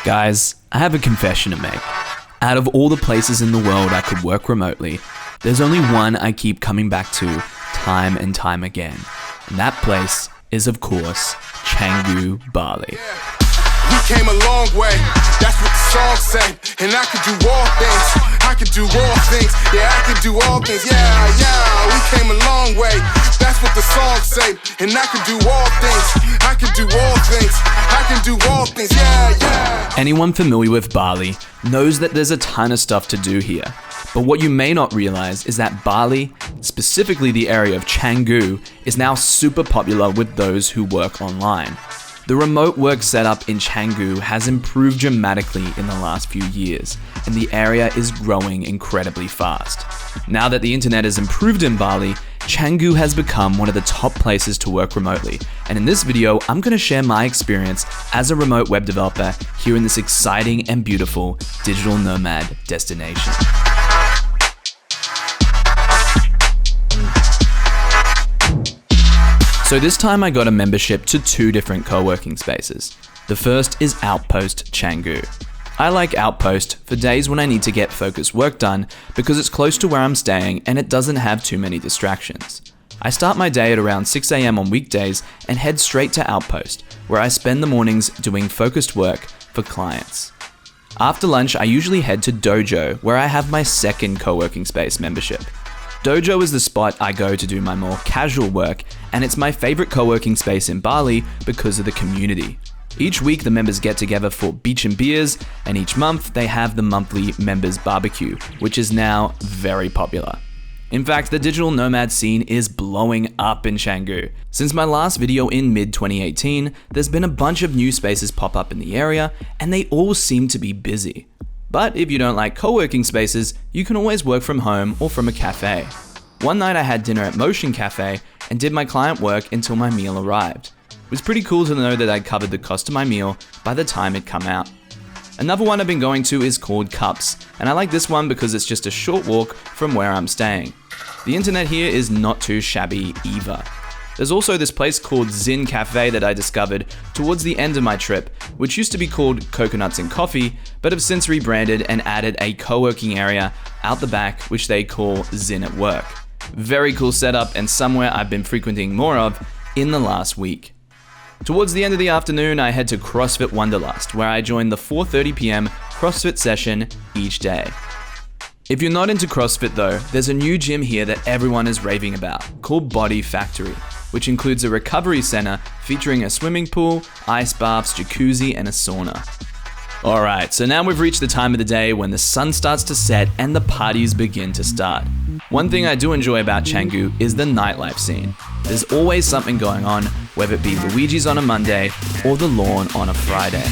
Guys, I have a confession to make. Out of all the places in the world I could work remotely, there's only one I keep coming back to time and time again. And that place is, of course, Canggu, Bali. We came a long way, that's what the song say. And I could do all things, I could do all things. Yeah, I could do all things, yeah. We came a long way, that's what the song say. And I could do all things, I could do all things. I can do all things, yeah. Anyone familiar with Bali knows that there's a ton of stuff to do here. But what you may not realize is that Bali, specifically the area of Canggu, is now super popular with those who work online. The remote work setup in Canggu has improved dramatically in the last few years, and the area is growing incredibly fast. Now that the internet has improved in Bali, Canggu has become one of the top places to work remotely. And in this video, I'm going to share my experience as a remote web developer here in this exciting and beautiful digital nomad destination. So this time I got a membership to 2 different co-working spaces. The first is Outpost Canggu. I like Outpost for days when I need to get focused work done because it's close to where I'm staying and it doesn't have too many distractions. I start my day at around 6 a.m. on weekdays and head straight to Outpost, where I spend the mornings doing focused work for clients. After lunch, I usually head to Dojo, where I have my second co-working space membership. Dojo is the spot I go to do my more casual work, and it's my favorite co-working space in Bali because of the community. Each week the members get together for beach and beers, and each month they have the monthly members barbecue, which is now very popular. In fact, the digital nomad scene is blowing up in Canggu. Since my last video in mid-2018, there's been a bunch of new spaces pop up in the area, and they all seem to be busy. But if you don't like co-working spaces, you can always work from home or from a cafe. One night I had dinner at Motion Cafe and did my client work until my meal arrived. It was pretty cool to know that I'd covered the cost of my meal by the time it come out. Another one I've been going to is called Cups, and I like this one because it's just a short walk from where I'm staying. The internet here is not too shabby either. There's also this place called Zin Cafe that I discovered towards the end of my trip, which used to be called Coconuts and Coffee, but have since rebranded and added a co-working area out the back, which they call Zin at Work. Very cool setup and somewhere I've been frequenting more of in the last week. Towards the end of the afternoon, I head to CrossFit Wanderlust, where I join the 4:30 p.m. CrossFit session each day. If you're not into CrossFit though, there's a new gym here that everyone is raving about, called Body Factory, which includes a recovery center featuring a swimming pool, ice baths, jacuzzi, and a sauna. Alright, so now we've reached the time of the day when the sun starts to set and the parties begin to start. One thing I do enjoy about Canggu is the nightlife scene. There's always something going on, whether it be Luigi's on a Monday or the lawn on a Friday.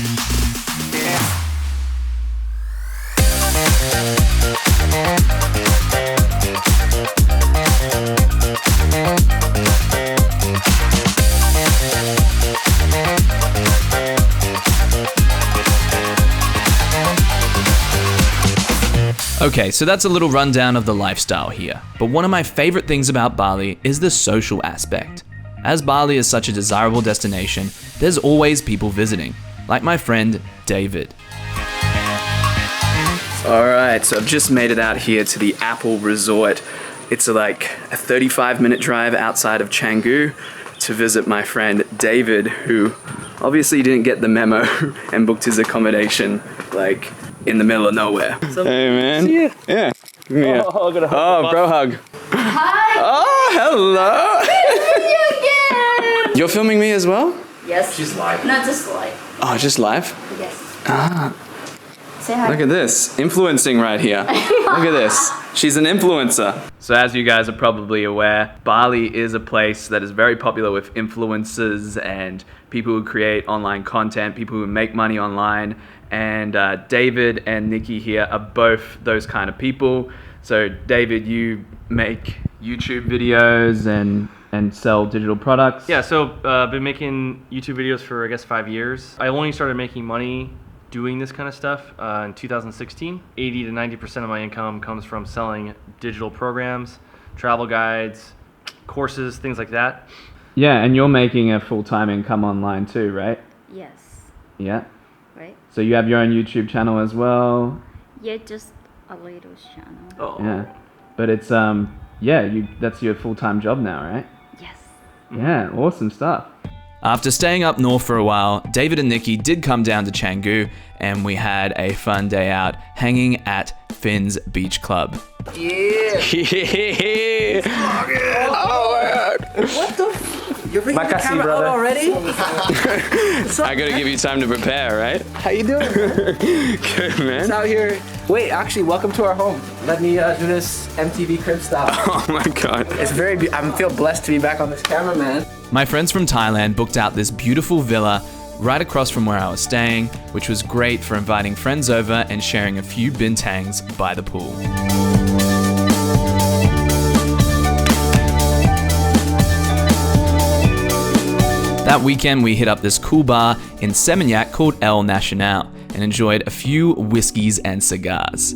Okay, so that's a little rundown of the lifestyle here, but one of my favorite things about Bali is the social aspect. As Bali is such a desirable destination, there's always people visiting, like my friend David. Alright, so I've just made it out here to the Apple Resort. It's like a 35-minute drive outside of Canggu to visit my friend David, who obviously didn't get the memo and booked his accommodation like in the middle of nowhere. Hey man. See ya. Yeah. Give me a bro hug. Hi. Oh, hello. See you again. You're filming me as well? Yes. She's live. No, just live. Oh, just live? Yes. Ah. Say hi. Look at this, influencing right here. Look at this, she's an influencer. So as you guys are probably aware, Bali is a place that is very popular with influencers and people who create online content, people who make money online. And David and Nikki here are both those kind of people. So David, you make YouTube videos and sell digital products. Yeah, so I've been making YouTube videos for I guess 5 years. I only started making money doing this kind of stuff in 2016. 80 to 90% of my income comes from selling digital programs, travel guides, courses, things like that. Yeah, and you're making a full-time income online too, right? Yes. Yeah. right? So you have your own YouTube channel as well. Yeah, just a little channel. Oh. Yeah, but it's that's your full-time job now, right? Yes. Yeah, awesome stuff. After staying up north for a while, David and Nikki did come down to Canggu, and we had a fun day out hanging at Finn's Beach Club. You're bringing the camera out already? I gotta give you time to prepare, right? How you doing? Good, man. It's out here. Wait, actually, welcome to our home. Let me do this MTV Crib style. Oh my god. It's I feel blessed to be back on this camera, man. My friends from Thailand booked out this beautiful villa right across from where I was staying, which was great for inviting friends over and sharing a few bintangs by the pool. That weekend, we hit up this cool bar in Seminyak called El Nacional and enjoyed a few whiskeys and cigars.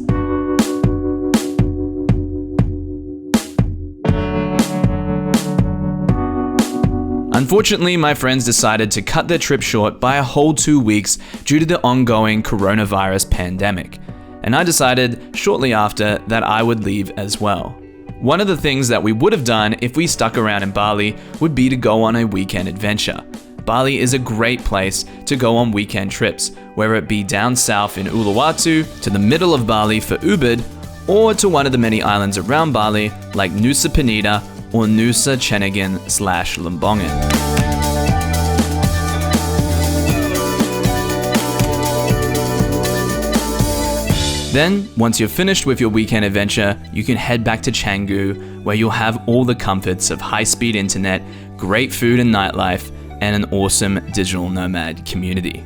Unfortunately, my friends decided to cut their trip short by a whole 2 weeks due to the ongoing coronavirus pandemic, and I decided shortly after that I would leave as well. One of the things that we would have done if we stuck around in Bali would be to go on a weekend adventure. Bali is a great place to go on weekend trips, whether it be down south in Uluwatu, to the middle of Bali for Ubud, or to one of the many islands around Bali like Nusa Penida or Nusa Ceningin/Lembongan. Then, once you're finished with your weekend adventure, you can head back to Canggu, where you'll have all the comforts of high-speed internet, great food and nightlife, and an awesome digital nomad community.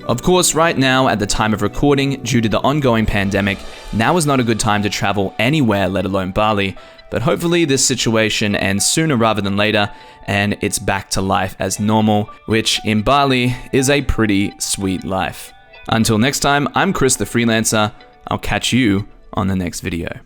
Of course, right now, at the time of recording, due to the ongoing pandemic, now is not a good time to travel anywhere, let alone Bali, but hopefully this situation ends sooner rather than later, and it's back to life as normal, which in Bali is a pretty sweet life. Until next time, I'm Chris the Freelancer. I'll catch you on the next video.